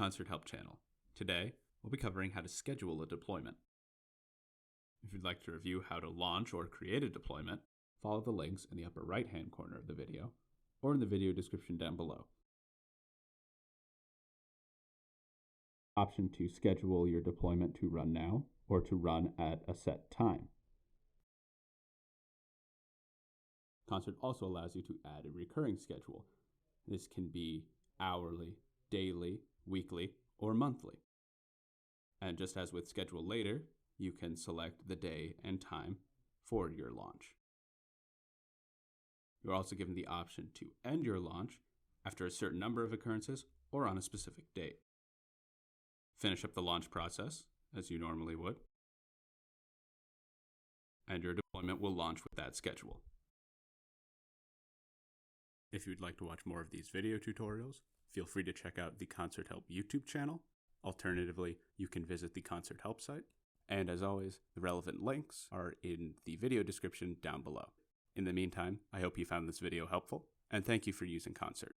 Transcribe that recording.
Concert Help channel. Today, we'll be covering how to schedule a deployment. If you'd like to review how to launch or create a deployment, follow the links in the upper right-hand corner of the video or in the video description down below. Option to schedule your deployment to run now or to run at a set time. Concert also allows you to add a recurring schedule. This can be hourly, daily, weekly, or monthly. And just as with Schedule Later, you can select the day and time for your launch. You're also given the option to end your launch after a certain number of occurrences or on a specific date. Finish up the launch process, as you normally would, and your deployment will launch with that schedule. If you'd like to watch more of these video tutorials, feel free to check out the Concert Help YouTube channel. Alternatively, you can visit the Concert Help site. And as always, the relevant links are in the video description down below. In the meantime, I hope you found this video helpful, and thank you for using Concert.